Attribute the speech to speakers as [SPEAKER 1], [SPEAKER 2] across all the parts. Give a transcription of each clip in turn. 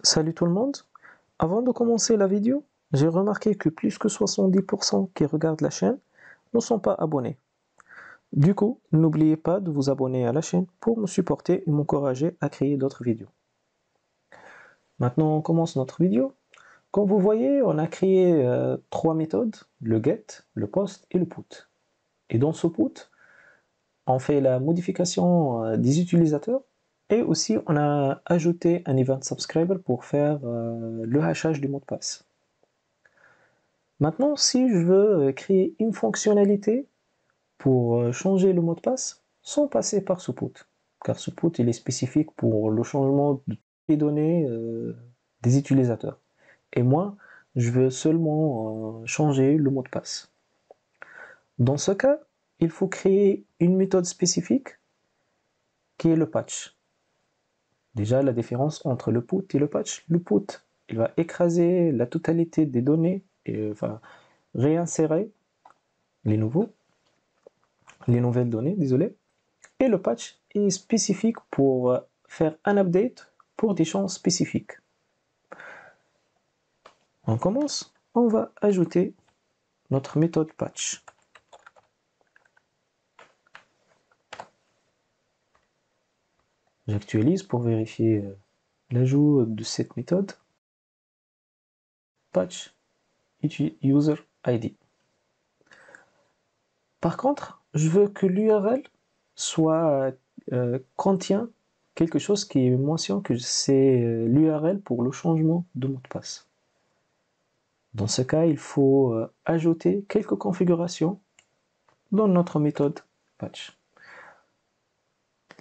[SPEAKER 1] Salut tout le monde. Avant de commencer la vidéo, j'ai remarqué que plus que 70% qui regardent la chaîne ne sont pas abonnés. Du coup, n'oubliez pas de vous abonner à la chaîne pour me supporter et m'encourager à créer d'autres vidéos. Maintenant, on commence notre vidéo. Comme vous voyez, on a créé trois méthodes, le get, le post et le put. Et dans ce put, on fait la modification des utilisateurs et aussi on a ajouté un event subscriber pour faire le hachage du mot de passe. Maintenant, si je veux créer une fonctionnalité pour changer le mot de passe sans passer par ce put, car ce put il est spécifique pour le changement de toutes les données des utilisateurs. Et moi, je veux seulement changer le mot de passe. Dans ce cas, il faut créer une méthode spécifique qui est le patch. Déjà, la différence entre le put et le patch. Le put, il va écraser la totalité des données et réinsérer les nouvelles données, désolé. Et le patch est spécifique pour faire un update pour des champs spécifiques. On commence, on va ajouter notre méthode patch. J'actualise pour vérifier l'ajout de cette méthode. Patch user ID. Par contre, je veux que l'URL contient quelque chose qui mentionne que c'est l'URL pour le changement de mot de passe. Dans ce cas, il faut ajouter quelques configurations dans notre méthode patch.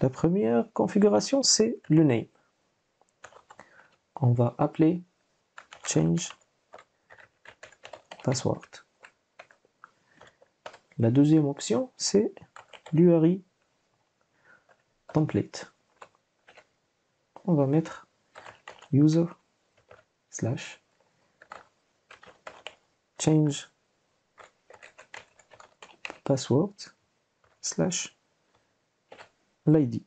[SPEAKER 1] La première configuration, c'est le name. On va appeler change password. La deuxième option, c'est l'URI template. On va mettre user slash change password slash l'ID.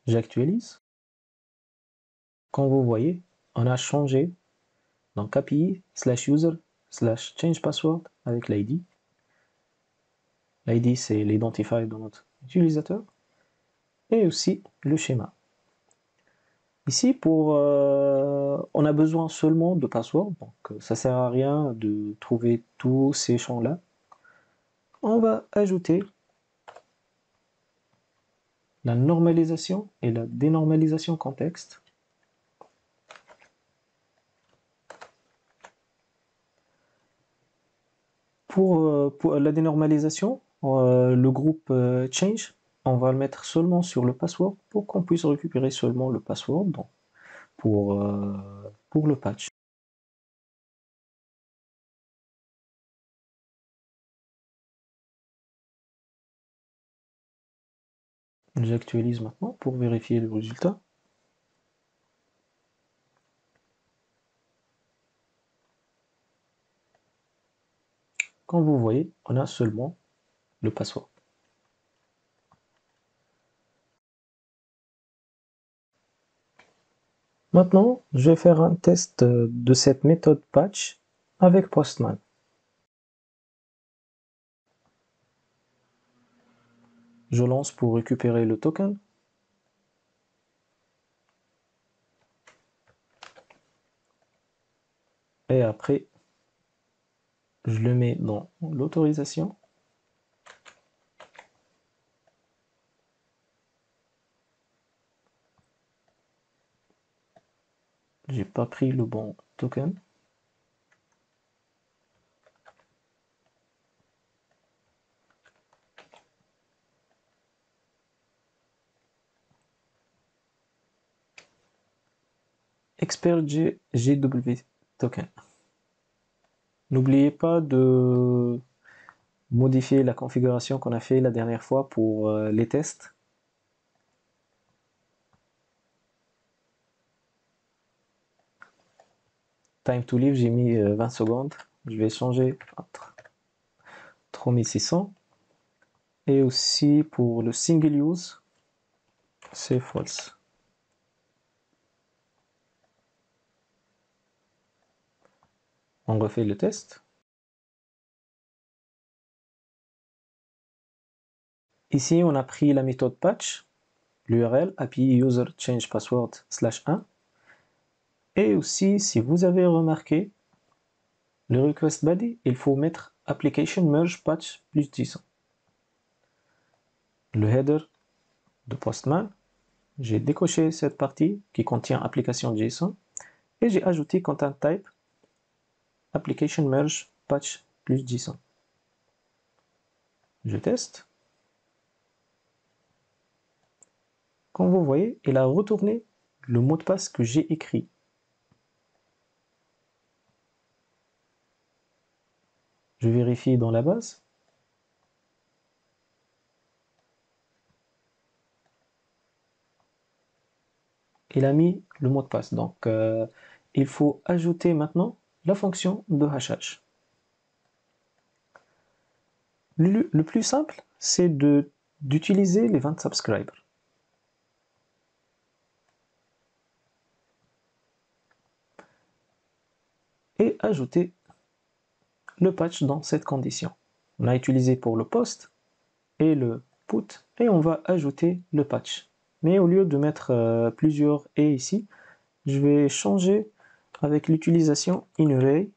[SPEAKER 1] J'actualise. Comme vous voyez, on a changé donc API slash user slash change password avec l'ID. L'ID, c'est l'identifier de notre utilisateur. Et aussi le schéma. Ici, on a besoin seulement de password, donc ça sert à rien de trouver tous ces champs-là. On va ajouter la normalisation et la dénormalisation contexte. Pour la dénormalisation, le groupe change, on va le mettre seulement sur le password pour qu'on puisse récupérer seulement le password donc, pour le patch. J'actualise maintenant pour vérifier le résultat. Comme vous voyez, on a seulement le password. Maintenant, je vais faire un test de cette méthode patch avec Postman. Je lance pour récupérer le token. Et après, je le mets dans l'autorisation. J'ai pas pris le bon token. Expert GW token. N'oubliez pas de modifier la configuration qu'on a fait la dernière fois pour les tests. Time to live, j'ai mis 20 secondes. Je vais changer entre 3600. Et aussi pour le single use, c'est false. On refait le test. Ici, on a pris la méthode patch, l'URL API user change password /1. Et aussi, si vous avez remarqué, le request body, il faut mettre application merge patch plus 10. Le header de Postman, j'ai décoché cette partie qui contient application JSON et j'ai ajouté content type application merge patch plus JSON. Je teste. Comme vous voyez, il a retourné le mot de passe que j'ai écrit. Je vérifie dans la base. Il a mis le mot de passe. Donc, il faut ajouter maintenant la fonction de hachage. Le plus simple, c'est d'utiliser les 20 subscribers. Et ajouter le patch dans cette condition. On a utilisé pour le post et le put, et on va ajouter le patch. Mais au lieu de mettre plusieurs et ici, je vais changer avec l'utilisation inArray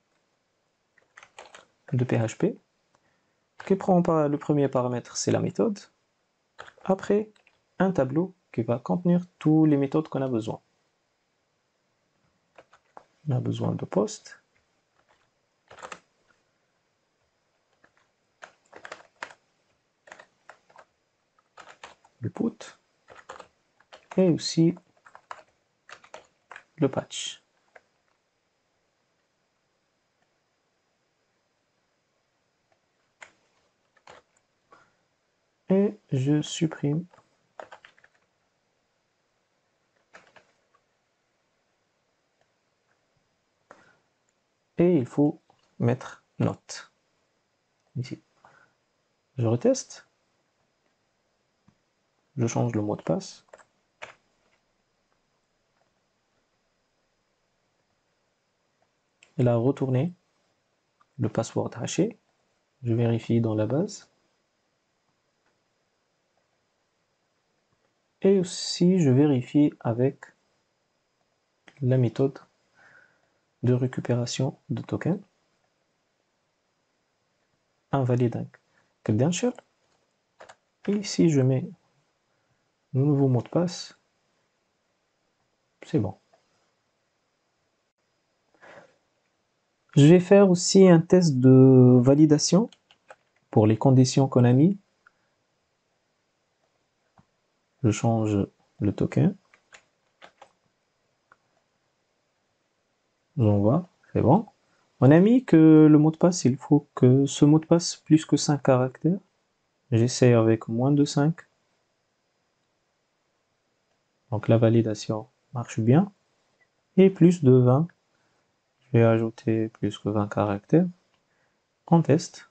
[SPEAKER 1] de PHP, qui prend le premier paramètre, c'est la méthode. Après, un tableau qui va contenir toutes les méthodes qu'on a besoin. On a besoin de post, le put, et aussi le patch. Et je supprime et il faut mettre note ici. Je reteste, je change le mot de passe. Il a retourné le password haché. Je vérifie dans la base. Et aussi, je vérifie avec la méthode de récupération de token. Invalide un credential. Et ici, je mets le nouveau mot de passe. C'est bon. Je vais faire aussi un test de validation pour les conditions qu'on a mis. Je change le token. J'envoie, c'est bon. On a mis que le mot de passe, il faut que ce mot de passe plus que 5 caractères. J'essaie avec moins de 5. Donc la validation marche bien. Et plus de 20. Je vais ajouter plus que 20 caractères. On teste.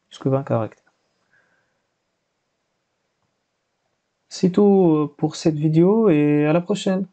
[SPEAKER 1] Plus que 20 caractères. C'est tout pour cette vidéo et à la prochaine.